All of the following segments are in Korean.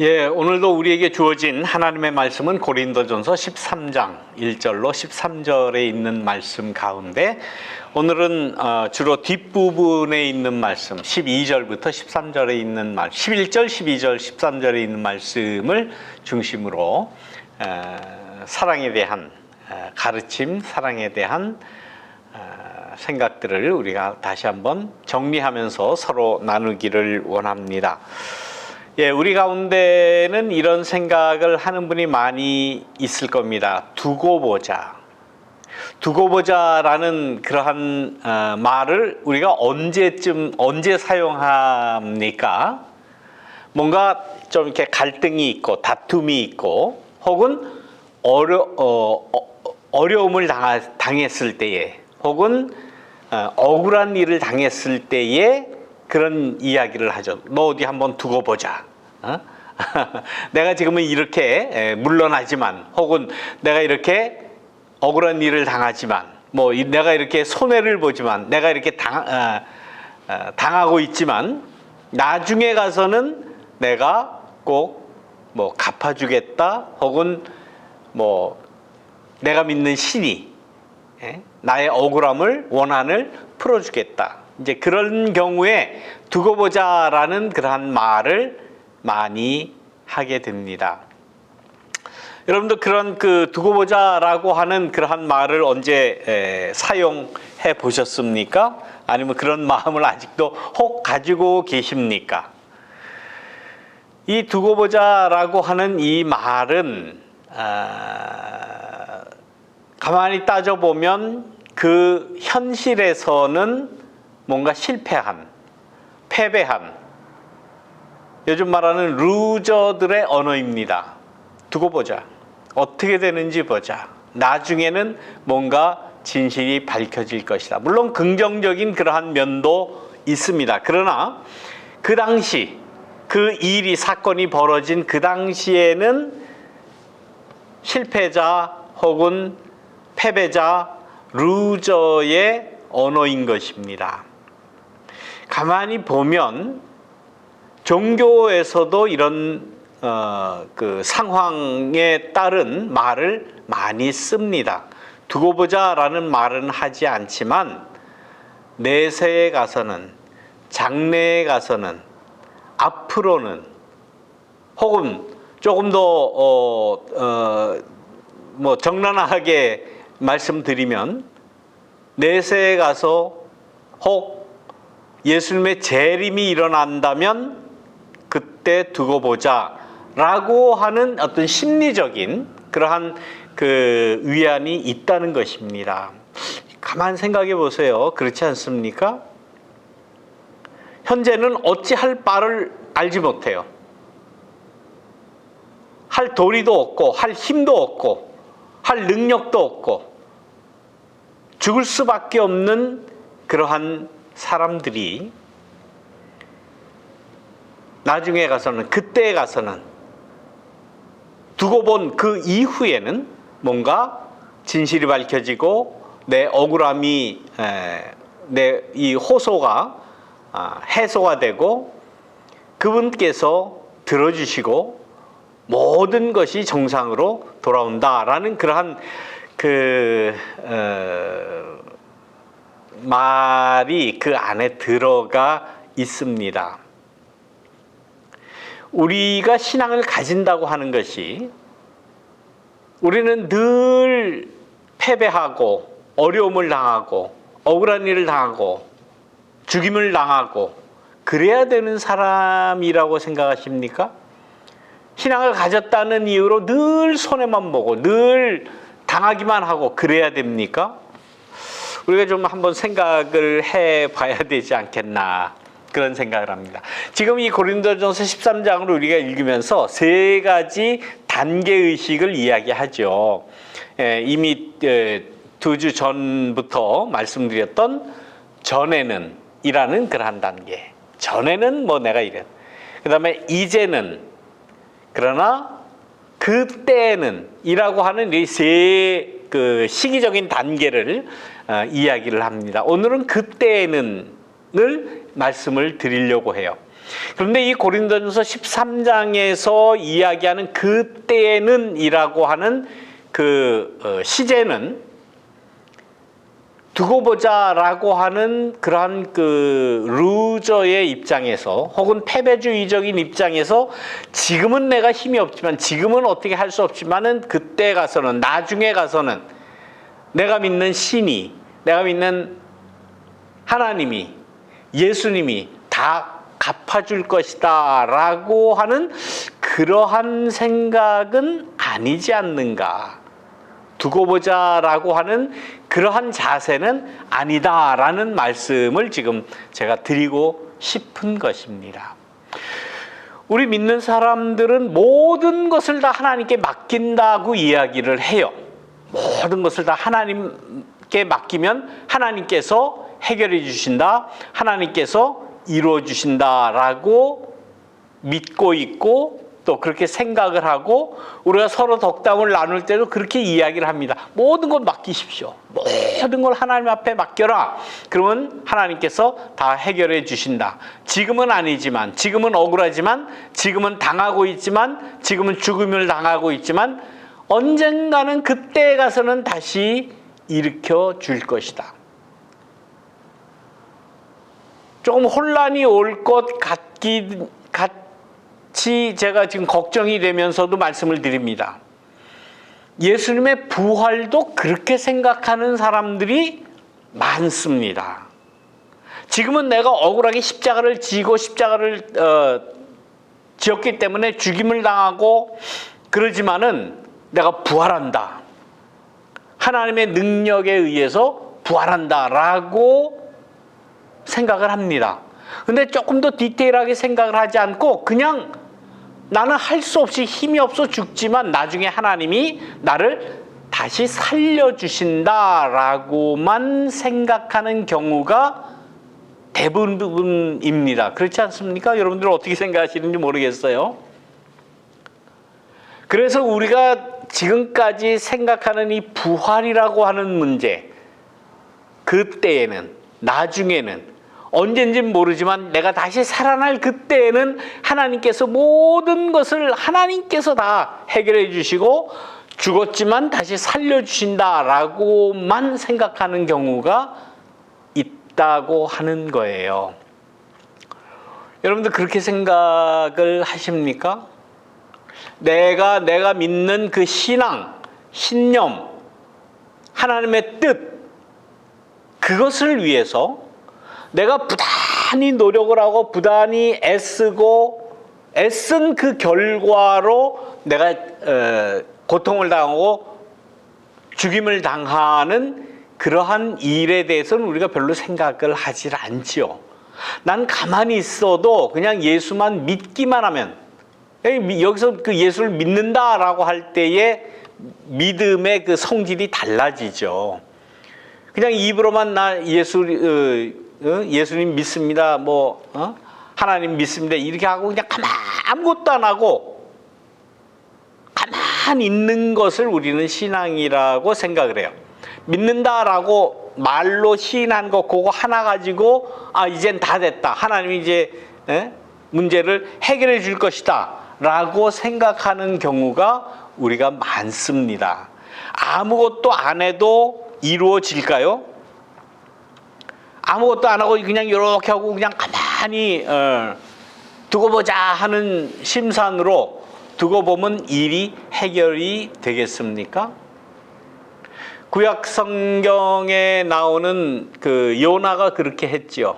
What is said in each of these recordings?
예, 오늘도 우리에게 주어진 하나님의 말씀은 고린도전서 13장 1절로 13절에 있는 말씀 가운데 오늘은 주로 뒷부분에 있는 말씀 12절부터 13절에 있는 말씀 11절, 12절, 13절에 있는 말씀을 중심으로 사랑에 대한 가르침, 사랑에 대한 생각들을 우리가 다시 한번 정리하면서 서로 나누기를 원합니다. 예, 우리 가운데는 이런 생각을 하는 분이 많이 있을 겁니다. 두고 보자. 두고 보자라는 그러한 말을 우리가 언제 사용합니까? 뭔가 좀 이렇게 갈등이 있고 다툼이 있고 혹은 어려움을 당했을 때에 혹은 억울한 일을 당했을 때에 그런 이야기를 하죠. 너 어디 한번 두고 보자. 내가 지금은 이렇게 물러나지만 혹은 내가 이렇게 억울한 일을 당하지만 뭐 내가 이렇게 손해를 보지만 내가 이렇게 당하고 있지만 나중에 가서는 내가 꼭 뭐 갚아주겠다 혹은 뭐 내가 믿는 신이 나의 억울함을 원한을 풀어주겠다. 이제 그런 경우에 두고 보자라는 그러한 말을 많이 하게 됩니다. 여러분도 그런 두고 보자라고 하는 그러한 말을 언제 사용해 보셨습니까? 아니면 그런 마음을 아직도 혹 가지고 계십니까? 이 두고 보자라고 하는 이 말은 가만히 따져보면 그 현실에서는 뭔가 실패한, 패배한, 요즘 말하는 루저들의 언어입니다. 두고 보자. 어떻게 되는지 보자. 나중에는 뭔가 진실이 밝혀질 것이다. 물론 긍정적인 그러한 면도 있습니다. 그러나 그 당시, 그 일이, 사건이 벌어진 그 당시에는 실패자 혹은 패배자, 루저의 언어인 것입니다. 가만히 보면 종교에서도 이런 그 상황에 따른 말을 많이 씁니다. 두고 보자라는 말은 하지 않지만 내세에 가서는, 장래에 가서는, 앞으로는 혹은 조금 더 뭐 적나라하게 말씀드리면 내세에 가서 혹 예수님의 재림이 일어난다면 그때 두고 보자라고 하는 어떤 심리적인 그러한 그 위안이 있다는 것입니다. 가만 생각해 보세요. 그렇지 않습니까? 현재는 어찌할 바를 알지 못해요. 할 도리도 없고 할 힘도 없고 할 능력도 없고 죽을 수밖에 없는 그러한 사람들이 나중에 가서는, 그때에 가서는, 두고 본 그 이후에는 뭔가 진실이 밝혀지고 내 억울함이, 내 이 호소가 해소가 되고 그분께서 들어주시고 모든 것이 정상으로 돌아온다라는 그러한 말이 그 안에 들어가 있습니다. 우리가 신앙을 가진다고 하는 것이 우리는 늘 패배하고 어려움을 당하고 억울한 일을 당하고 죽임을 당하고 그래야 되는 사람이라고 생각하십니까? 신앙을 가졌다는 이유로 늘 손해만 보고 늘 당하기만 하고 그래야 됩니까? 우리가 좀 한번 생각을 해봐야 되지 않겠나 그런 생각을 합니다. 지금 이 고린도전서 13장으로 우리가 읽으면서 세 가지 단계의식을 이야기하죠. 이미 2주 전부터 말씀드렸던 전에는 이라는 그러한 단계. 전에는 뭐 내가 이래. 그 다음에 이제는 그러나 그때는 이라고 하는 이 세 그 시기적인 단계를 이야기를 합니다. 오늘은 그때는을 말씀을 드리려고 해요. 그런데 이 고린도전서 13장에서 이야기하는 그때는 이라고 하는 그 시제는 두고 보자라고 하는 그러한 그 루저의 입장에서 혹은 패배주의적인 입장에서 지금은 내가 힘이 없지만 지금은 어떻게 할 수 없지만은 그때 가서는 나중에 가서는 내가 믿는 신이 내가 믿는 하나님이 예수님이 다 갚아줄 것이다 라고 하는 그러한 생각은 아니지 않는가. 두고 보자라고 하는 그러한 자세는 아니다라는 말씀을 지금 제가 드리고 싶은 것입니다. 우리 믿는 사람들은 모든 것을 다 하나님께 맡긴다고 이야기를 해요. 모든 것을 다 하나님께 맡기면 하나님께서 해결해 주신다, 하나님께서 이루어 주신다라고 믿고 있고 또 그렇게 생각을 하고 우리가 서로 덕담을 나눌 때도 그렇게 이야기를 합니다. 모든 걸 맡기십시오. 모든 걸 하나님 앞에 맡겨라. 그러면 하나님께서 다 해결해 주신다. 지금은 아니지만, 지금은 억울하지만, 지금은 당하고 있지만, 지금은 죽음을 당하고 있지만 언젠가는 그때에 가서는 다시 일으켜 줄 것이다. 조금 혼란이 올 것 같이 제가 지금 걱정이 되면서도 말씀을 드립니다. 예수님의 부활도 그렇게 생각하는 사람들이 많습니다. 지금은 내가 억울하게 십자가를 지고 십자가를 지었기 때문에 죽임을 당하고 그러지만은 내가 부활한다. 하나님의 능력에 의해서 부활한다라고 생각을 합니다. 근데 조금 더 디테일하게 생각을 하지 않고 그냥 나는 할 수 없이 힘이 없어 죽지만 나중에 하나님이 나를 다시 살려주신다라고만 생각하는 경우가 대부분입니다. 그렇지 않습니까? 여러분들 어떻게 생각하시는지 모르겠어요. 그래서 우리가 지금까지 생각하는 이 부활이라고 하는 문제, 그때에는, 나중에는, 언젠지는 모르지만 내가 다시 살아날 그때에는 하나님께서 모든 것을 하나님께서 다 해결해 주시고 죽었지만 다시 살려주신다라고만 생각하는 경우가 있다고 하는 거예요. 여러분들 그렇게 생각을 하십니까? 내가 믿는 그 신앙, 신념, 하나님의 뜻, 그것을 위해서 내가 부단히 노력을 하고 부단히 애쓴 그 결과로 내가 고통을 당하고 죽임을 당하는 그러한 일에 대해서는 우리가 별로 생각을 하질 않지요. 난 가만히 있어도 그냥 예수만 믿기만 하면, 여기서 그 예수를 믿는다라고 할 때의 믿음의 그 성질이 달라지죠. 그냥 입으로만 나 예수님 믿습니다. 하나님 믿습니다. 이렇게 하고 그냥 아무것도 안 하고 가만히 있는 것을 우리는 신앙이라고 생각을 해요. 믿는다라고 말로 시인한 거 그거 하나 가지고 이젠 다 됐다. 하나님이 이제 문제를 해결해 줄 것이다 라고 생각하는 경우가 우리가 많습니다. 아무것도 안 해도 이루어질까요? 아무것도 안 하고 그냥 이렇게 하고 그냥 가만히 두고 보자 하는 심산으로 두고 보면 일이 해결이 되겠습니까? 구약 성경에 나오는 그 요나가 그렇게 했지요.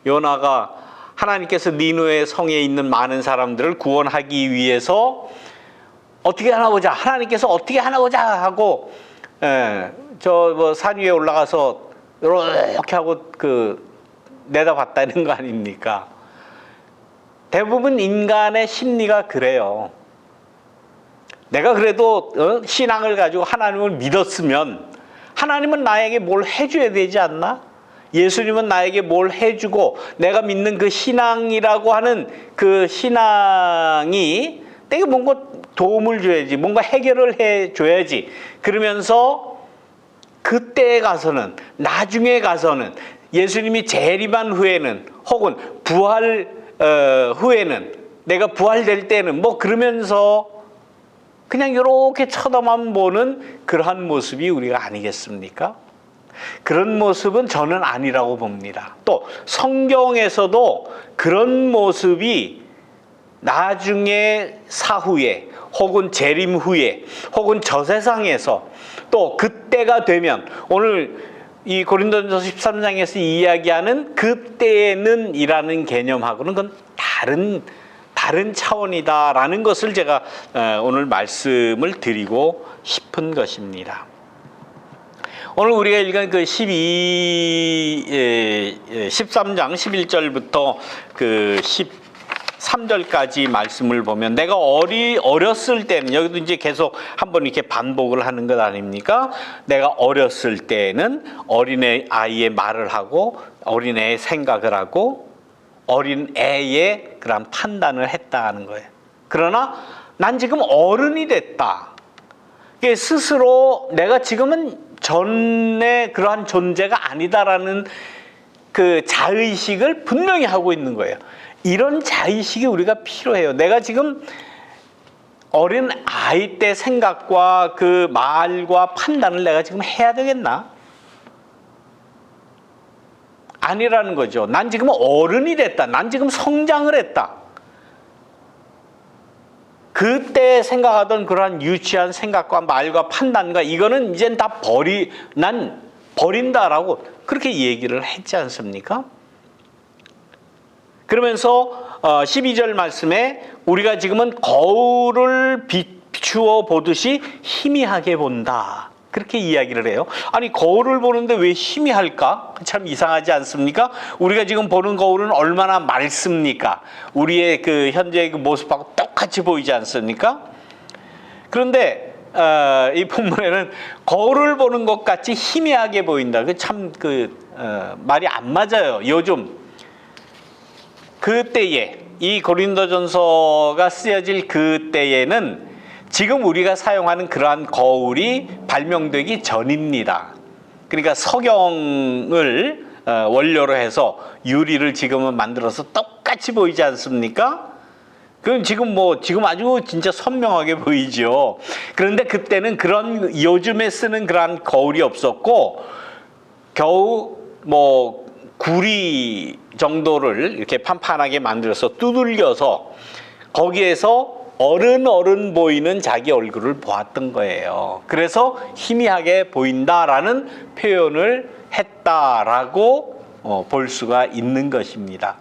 요나가 하나님께서 니느웨 성에 있는 많은 사람들을 구원하기 위해서 어떻게 하나 보자. 하나님께서 어떻게 하나 보자 하고 산 위에 올라가서 이렇게 하고 내다봤다는 거 아닙니까? 대부분 인간의 심리가 그래요. 내가 그래도 신앙을 가지고 하나님을 믿었으면 하나님은 나에게 뭘 해줘야 되지 않나? 예수님은 나에게 뭘 해주고 내가 믿는 그 신앙이라고 하는 그 신앙이 내게 뭔가 도움을 줘야지, 뭔가 해결을 해줘야지. 그러면서 그때에 가서는, 나중에 가서는, 예수님이 재림한 후에는, 혹은 부활 후에는, 내가 부활될 때는 뭐 그러면서 그냥 이렇게 쳐다만 보는 그러한 모습이 우리가 아니겠습니까? 그런 모습은 저는 아니라고 봅니다. 또 성경에서도 그런 모습이 나중에 사후에 혹은 재림 후에 혹은 저 세상에서 또 그때가 되면, 오늘 이 고린도전서 13장에서 이야기하는 그때는 이라는 개념하고는 그건 다른 차원이다라는 것을 제가 오늘 말씀을 드리고 싶은 것입니다. 오늘 우리가 읽은 그 13장 11절부터 그 13절까지 말씀을 보면, 내가 어렸을 때는, 여기도 이제 계속 한번 이렇게 반복을 하는 것 아닙니까? 내가 어렸을 때는 어린애 아이의 말을 하고 어린애의 생각을 하고 어린애의 그런 판단을 했다는 거예요. 그러나 난 지금 어른이 됐다. 스스로 내가 지금은 전에 그러한 존재가 아니다라는 그 자의식을 분명히 하고 있는 거예요. 이런 자의식이 우리가 필요해요. 내가 지금 어린 아이 때 생각과 그 말과 판단을 내가 지금 해야 되겠나? 아니라는 거죠. 난 지금 어른이 됐다. 난 지금 성장을 했다. 그때 생각하던 그러한 유치한 생각과 말과 판단과 이거는 이젠 다 난 버린다라고 그렇게 얘기를 했지 않습니까? 그러면서 12절 말씀에 우리가 지금은 거울을 비추어 보듯이 희미하게 본다. 그렇게 이야기를 해요. 아니, 거울을 보는데 왜 희미할까? 참 이상하지 않습니까? 우리가 지금 보는 거울은 얼마나 맑습니까? 우리의 그 현재의 그 모습하고 똑같이 보이지 않습니까? 그런데 이 본문에는 거울을 보는 것 같이 희미하게 보인다. 말이 안 맞아요. 요즘 그때에, 이 고린도전서가 쓰여질 그때에는 지금 우리가 사용하는 그러한 거울이 발명되기 전입니다. 그러니까 석영을 원료로 해서 유리를 지금은 만들어서 똑같이 보이지 않습니까? 그럼 지금 아주 진짜 선명하게 보이죠. 그런데 그때는 그런 요즘에 쓰는 그러한 거울이 없었고, 겨우 구리 정도를 이렇게 판판하게 만들어서 두들겨서 거기에서 어른 보이는 자기 얼굴을 보았던 거예요. 그래서 희미하게 보인다라는 표현을 했다라고 볼 수가 있는 것입니다.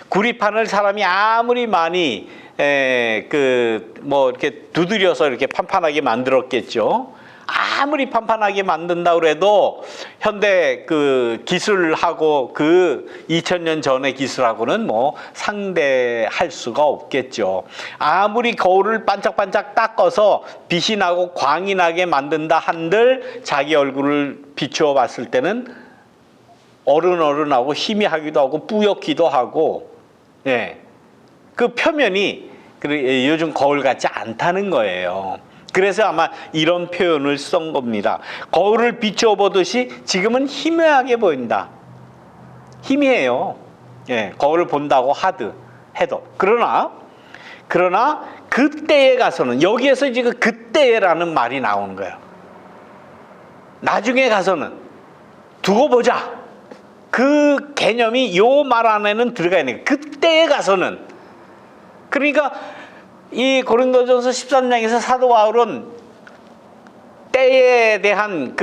구리판을 사람이 아무리 많이 이렇게 두드려서 이렇게 판판하게 만들었겠죠. 아무리 판판하게 만든다 그래도 현대 그 기술하고 그 2000년 전의 기술하고는 상대할 수가 없겠죠. 아무리 거울을 반짝반짝 닦아서 빛이 나고 광이 나게 만든다 한들 자기 얼굴을 비추어 봤을 때는 어른하고 희미하기도 하고 뿌옇기도 하고, 그 표면이 요즘 거울 같지 않다는 거예요. 그래서 아마 이런 표현을 쓴 겁니다. 거울을 비추어 보듯이 지금은 희미하게 보인다. 희미해요. 거울을 본다고 해도. 그러나 그때에 가서는, 여기에서 지금 그때라는 말이 나오는 거예요. 나중에 가서는 두고 보자. 그 개념이 요 말 안에는 들어가 있는 거예요. 그때에 가서는. 그러니까 이 고린도전서 13장에서 사도 바울은 때에 대한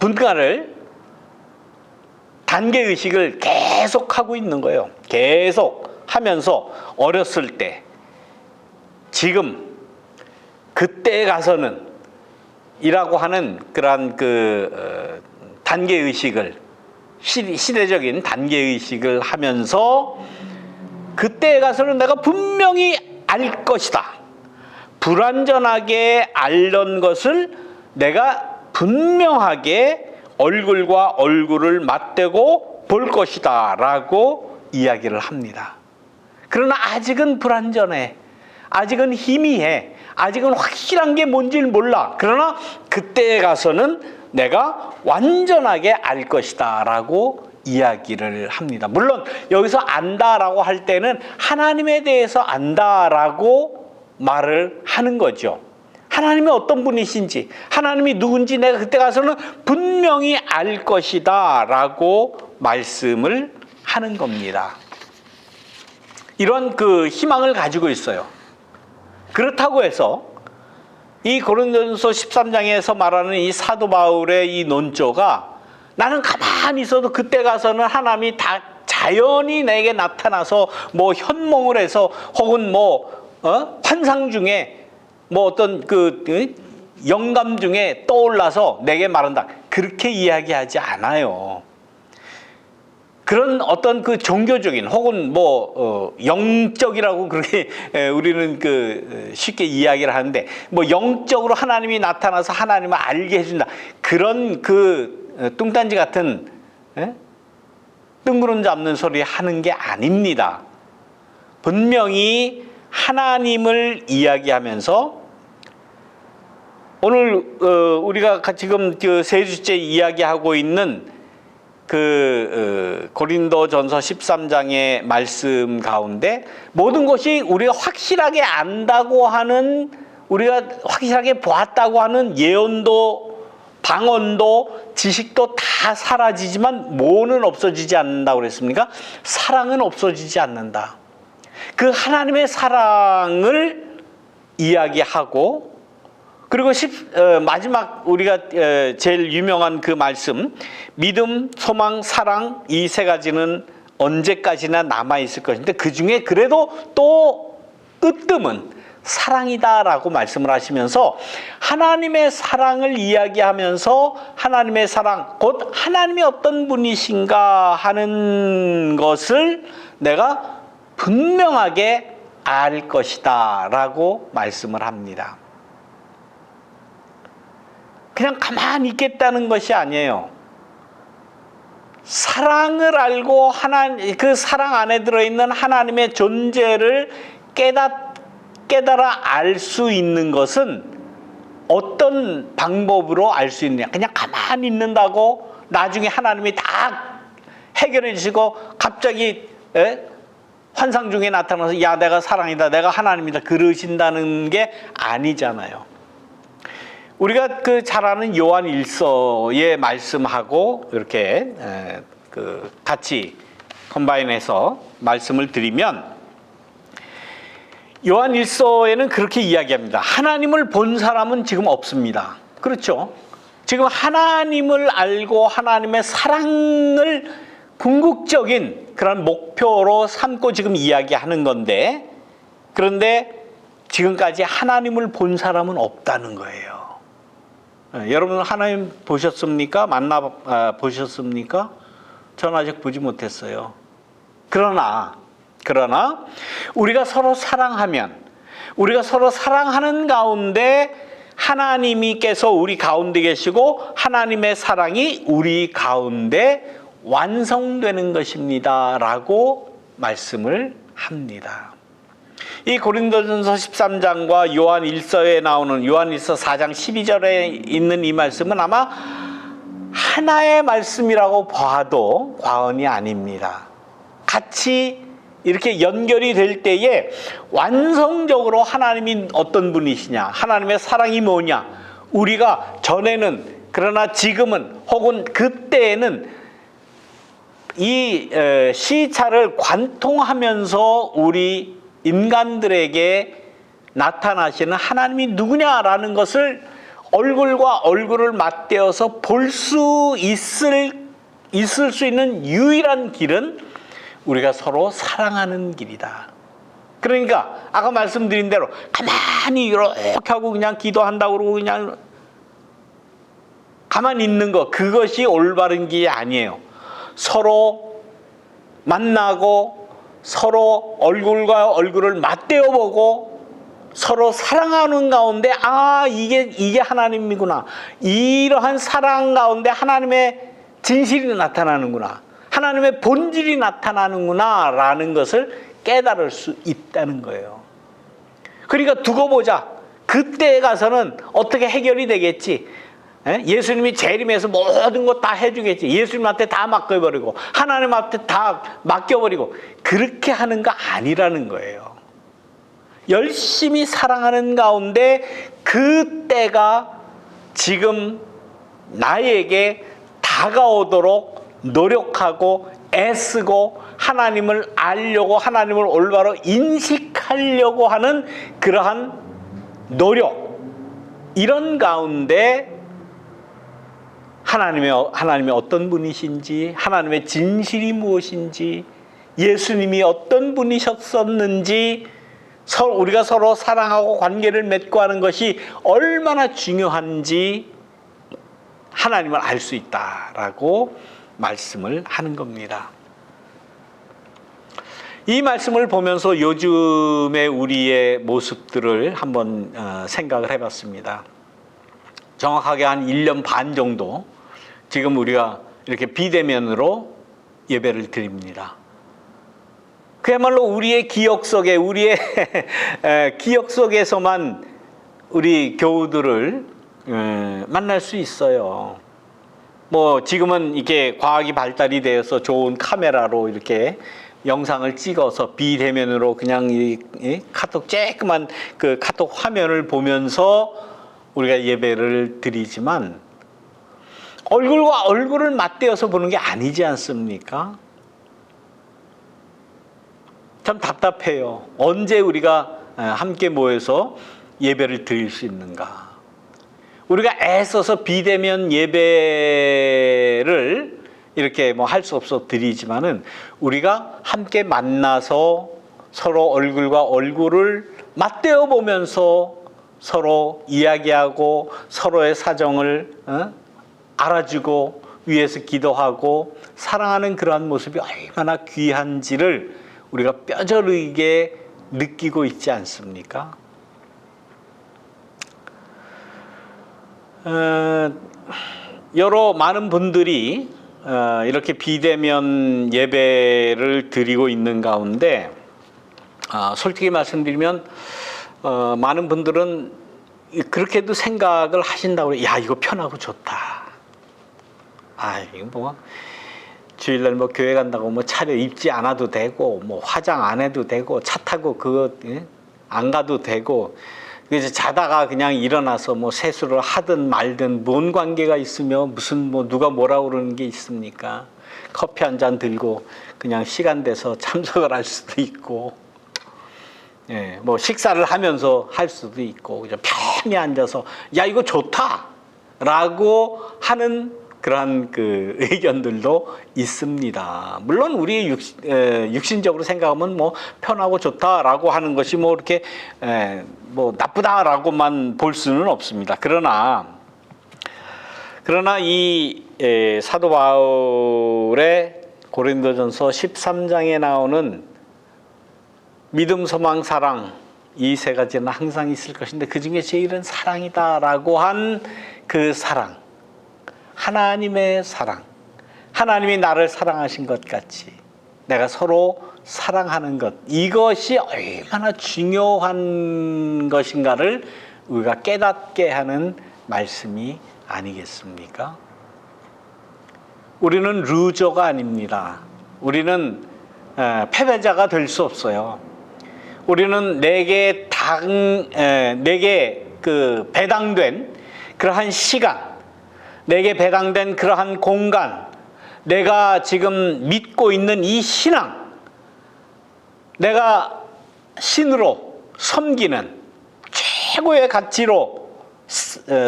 분간을, 단계의식을 계속 하고 있는 거예요. 계속 하면서 어렸을 때, 지금, 그때에 가서는 이라고 하는 그러한 단계의식을, 시대적인 단계의식을 하면서 그때에 가서는 내가 분명히 알 것이다. 불완전하게 알던 것을 내가 분명하게 얼굴과 얼굴을 맞대고 볼 것이다 라고 이야기를 합니다. 그러나 아직은 불완전해. 아직은 희미해. 아직은 확실한 게 뭔지는 몰라. 그러나 그때에 가서는 내가 완전하게 알 것이다 라고 이야기를 합니다. 물론 여기서 안다라고 할 때는 하나님에 대해서 안다라고 말을 하는 거죠. 하나님이 어떤 분이신지, 하나님이 누군지 내가 그때 가서는 분명히 알 것이다 라고 말씀을 하는 겁니다. 이런 그 희망을 가지고 있어요. 그렇다고 해서 이 고린도전서 13장에서 말하는 이 사도 바울의 이 논조가 나는 가만히 있어도 그때 가서는 하나님이 다 자연히 내게 나타나서 뭐 현몽을 해서 혹은 환상 중에 뭐 어떤 그 영감 중에 떠올라서 내게 말한다. 그렇게 이야기하지 않아요. 그런 어떤 그 종교적인 혹은 영적이라고 그렇게 우리는 그 쉽게 이야기를 하는데 뭐 영적으로 하나님이 나타나서 하나님을 알게 해준다. 그런 그 뚱딴지 같은 뜬구름 잡는 소리 하는 게 아닙니다. 분명히 하나님을 이야기하면서 오늘 우리가 지금 그 세 주째 이야기하고 있는 그 고린도전서 13장의 말씀 가운데 모든 것이 우리가 확실하게 안다고 하는, 우리가 확실하게 보았다고 하는 예언도 방언도 지식도 다 사라지지만 뭐는 없어지지 않는다고 그랬습니까? 사랑은 없어지지 않는다. 그 하나님의 사랑을 이야기하고, 그리고 마지막 우리가 제일 유명한 그 말씀, 믿음, 소망, 사랑, 이 세 가지는 언제까지나 남아있을 것인데 그 중에 그래도 또 으뜸은 사랑이다라고 말씀을 하시면서 하나님의 사랑을 이야기하면서 하나님의 사랑, 곧 하나님이 어떤 분이신가 하는 것을 내가 분명하게 알 것이다 라고 말씀을 합니다. 그냥 가만히 있겠다는 것이 아니에요. 사랑을 알고 그 사랑 안에 들어있는 하나님의 존재를 깨달아 알 수 있는 것은 어떤 방법으로 알 수 있느냐. 그냥 가만히 있는다고 나중에 하나님이 다 해결해 주시고 갑자기 환상 중에 나타나서 야 내가 사랑이다, 내가 하나님이다 그러신다는 게 아니잖아요. 우리가 그 잘 아는 요한 1서의 말씀하고 이렇게 같이 컴바인해서 말씀을 드리면 요한 1서에는 그렇게 이야기합니다. 하나님을 본 사람은 지금 없습니다. 그렇죠? 지금 하나님을 알고 하나님의 사랑을 궁극적인 그런 목표로 삼고 지금 이야기하는 건데, 그런데 지금까지 하나님을 본 사람은 없다는 거예요. 여러분 하나님 보셨습니까? 보셨습니까? 전 아직 보지 못했어요. 그러나 우리가 서로 사랑하면, 우리가 서로 사랑하는 가운데 하나님께서 우리 가운데 계시고 하나님의 사랑이 우리 가운데 완성되는 것입니다 라고 말씀을 합니다. 이 고린도전서 13장과 요한 1서에 나오는 요한 1서 4장 12절에 있는 이 말씀은 아마 하나의 말씀이라고 봐도 과언이 아닙니다. 같이 이렇게 연결이 될 때에 완성적으로 하나님이 어떤 분이시냐, 하나님의 사랑이 뭐냐, 우리가 전에는 그러나 지금은 혹은 그때에는 이 시차를 관통하면서 우리 인간들에게 나타나시는 하나님이 누구냐라는 것을 얼굴과 얼굴을 맞대어서 볼 수 있을 수 있는 유일한 길은 우리가 서로 사랑하는 길이다. 그러니까 아까 말씀드린 대로 가만히 이렇게 하고 그냥 기도한다고 그러고 그냥 가만히 있는 것, 그것이 올바른 길이 아니에요. 서로 만나고 서로 얼굴과 얼굴을 맞대어 보고 서로 사랑하는 가운데 이게 하나님이구나, 이러한 사랑 가운데 하나님의 진실이 나타나는구나, 하나님의 본질이 나타나는구나 라는 것을 깨달을 수 있다는 거예요. 그러니까 두고 보자, 그때에 가서는 어떻게 해결이 되겠지, 예수님이 재림해서 모든 것 다 해주겠지. 예수님한테 다 맡겨버리고 하나님 앞에 다 맡겨버리고 그렇게 하는 거 아니라는 거예요. 열심히 사랑하는 가운데 그 때가 지금 나에게 다가오도록 노력하고 애쓰고 하나님을 알려고 하나님을 올바로 인식하려고 하는 그러한 노력, 이런 가운데 하나님이 어떤 분이신지, 하나님의 진실이 무엇인지, 예수님이 어떤 분이셨었는지, 우리가 서로 사랑하고 관계를 맺고 하는 것이 얼마나 중요한지 하나님을 알 수 있다라고 말씀을 하는 겁니다. 이 말씀을 보면서 요즘의 우리의 모습들을 한번 생각을 해봤습니다. 정확하게 한 1년 반 정도 지금 우리가 이렇게 비대면으로 예배를 드립니다. 그야말로 우리의 기억 속에, 우리의 기억 속에서만 우리 교우들을 만날 수 있어요. 뭐 지금은 이게 과학이 발달이 되어서 좋은 카메라로 이렇게 영상을 찍어서 비대면으로 그냥 이 카톡 쬐끄만 그 카톡 화면을 보면서 우리가 예배를 드리지만 얼굴과 얼굴을 맞대어서 보는 게 아니지 않습니까? 참 답답해요. 언제 우리가 함께 모여서 예배를 드릴 수 있는가? 우리가 애써서 비대면 예배를 이렇게 뭐 할 수 없어 드리지만은 우리가 함께 만나서 서로 얼굴과 얼굴을 맞대어 보면서 서로 이야기하고 서로의 사정을 알아주고 위해서 기도하고 사랑하는 그러한 모습이 얼마나 귀한지를 우리가 뼈저리게 느끼고 있지 않습니까? 여러 많은 분들이 이렇게 비대면 예배를 드리고 있는 가운데 솔직히 말씀드리면 많은 분들은 그렇게도 생각을 하신다고 야 이거 편하고 좋다. 이거 뭐 주일날 뭐 교회 간다고 뭐 차려 입지 않아도 되고 뭐 화장 안 해도 되고 차 타고 그거 안 가도 되고 그래서 자다가 그냥 일어나서 뭐 세수를 하든 말든 뭔 관계가 있으며 무슨 뭐 누가 뭐라 그러는 게 있습니까? 커피 한 잔 들고 그냥 시간 돼서 참석을 할 수도 있고, 뭐 식사를 하면서 할 수도 있고 그냥 편히 앉아서 야 이거 좋다라고 하는 그러한 그 의견들도 있습니다. 물론 우리 육신적으로 생각하면 뭐 편하고 좋다라고 하는 것이 뭐 이렇게 뭐 나쁘다라고만 볼 수는 없습니다. 그러나 이 사도 바울의 고린도전서 13장에 나오는 믿음, 소망, 사랑 이 세 가지는 항상 있을 것인데 그 중에 제일은 사랑이다라고 한 그 사랑, 하나님의 사랑, 하나님이 나를 사랑하신 것 같이 내가 서로 사랑하는 것, 이것이 얼마나 중요한 것인가를 우리가 깨닫게 하는 말씀이 아니겠습니까? 우리는 루저가 아닙니다. 우리는 패배자가 될 수 없어요. 우리는 내게 그 배당된 그러한 시간, 내게 배당된 그러한 공간, 내가 지금 믿고 있는 이 신앙, 내가 신으로 섬기는 최고의 가치로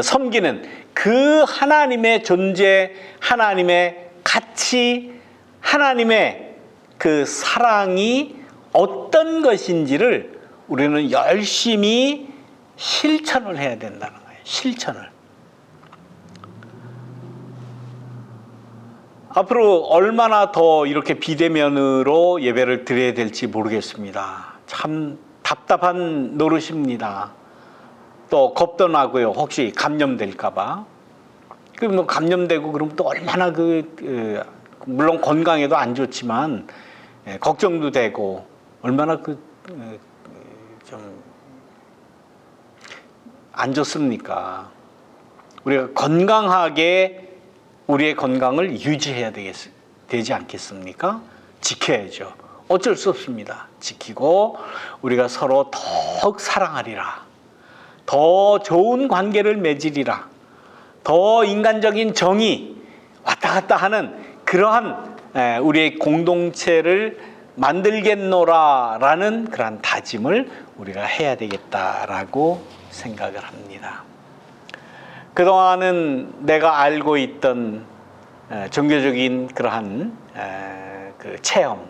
섬기는 그 하나님의 존재, 하나님의 가치, 하나님의 그 사랑이 어떤 것인지를 우리는 열심히 실천을 해야 된다는 거예요. 실천을. 앞으로 얼마나 더 이렇게 비대면으로 예배를 드려야 될지 모르겠습니다. 참 답답한 노릇입니다. 또 겁도 나고요. 혹시 감염될까봐. 그럼 뭐 감염되고 그러면 또 얼마나 물론 건강에도 안 좋지만 걱정도 되고 얼마나 좀 안 좋습니까? 우리가 건강하게 우리의 건강을 유지해야 되지 않겠습니까? 지켜야죠. 어쩔 수 없습니다. 지키고 우리가 서로 더욱 사랑하리라. 더 좋은 관계를 맺으리라. 더 인간적인 정의 왔다 갔다 하는 그러한 우리의 공동체를 만들겠노라라는 그러한 다짐을 우리가 해야 되겠다라고 생각을 합니다. 그동안은 내가 알고 있던 종교적인 그러한 그 체험,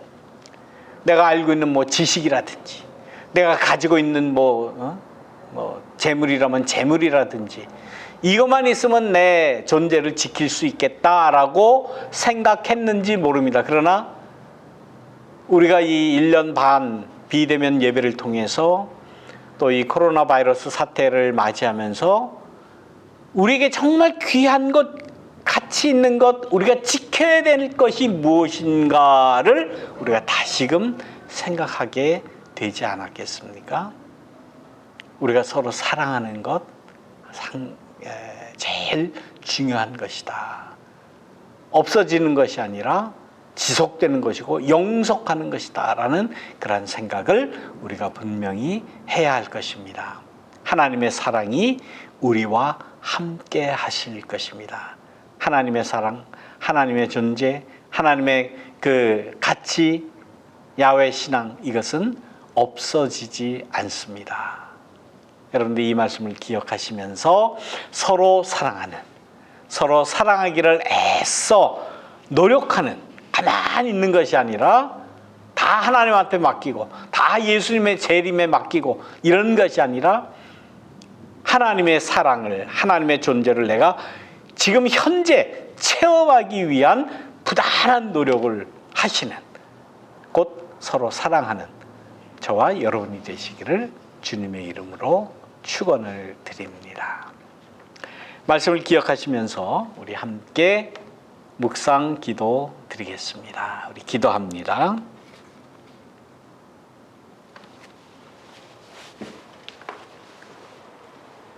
내가 알고 있는 뭐 지식이라든지, 내가 가지고 있는 뭐 재물이라면 재물이라든지, 이것만 있으면 내 존재를 지킬 수 있겠다라고 생각했는지 모릅니다. 그러나 우리가 이 1년 반 비대면 예배를 통해서 또 이 코로나 바이러스 사태를 맞이하면서 우리에게 정말 귀한 것, 가치 있는 것, 우리가 지켜야 될 것이 무엇인가를 우리가 다시금 생각하게 되지 않았겠습니까? 우리가 서로 사랑하는 것 제일 중요한 것이다. 없어지는 것이 아니라 지속되는 것이고 영속하는 것이다 라는 그런 생각을 우리가 분명히 해야 할 것입니다. 하나님의 사랑이 우리와 함께 하실 것입니다. 하나님의 사랑, 하나님의 존재, 하나님의 그 가치, 야훼 신앙, 이것은 없어지지 않습니다. 여러분들 이 말씀을 기억하시면서 서로 사랑하는, 서로 사랑하기를 애써 노력하는, 가만히 있는 것이 아니라 다 하나님한테 맡기고 다 예수님의 재림에 맡기고 이런 것이 아니라 하나님의 사랑을, 하나님의 존재를 내가 지금 현재 체험하기 위한 부단한 노력을 하시는, 곧 서로 사랑하는 저와 여러분이 되시기를 주님의 이름으로 축원을 드립니다. 말씀을 기억하시면서 우리 함께 묵상 기도 드리겠습니다. 우리 기도합니다.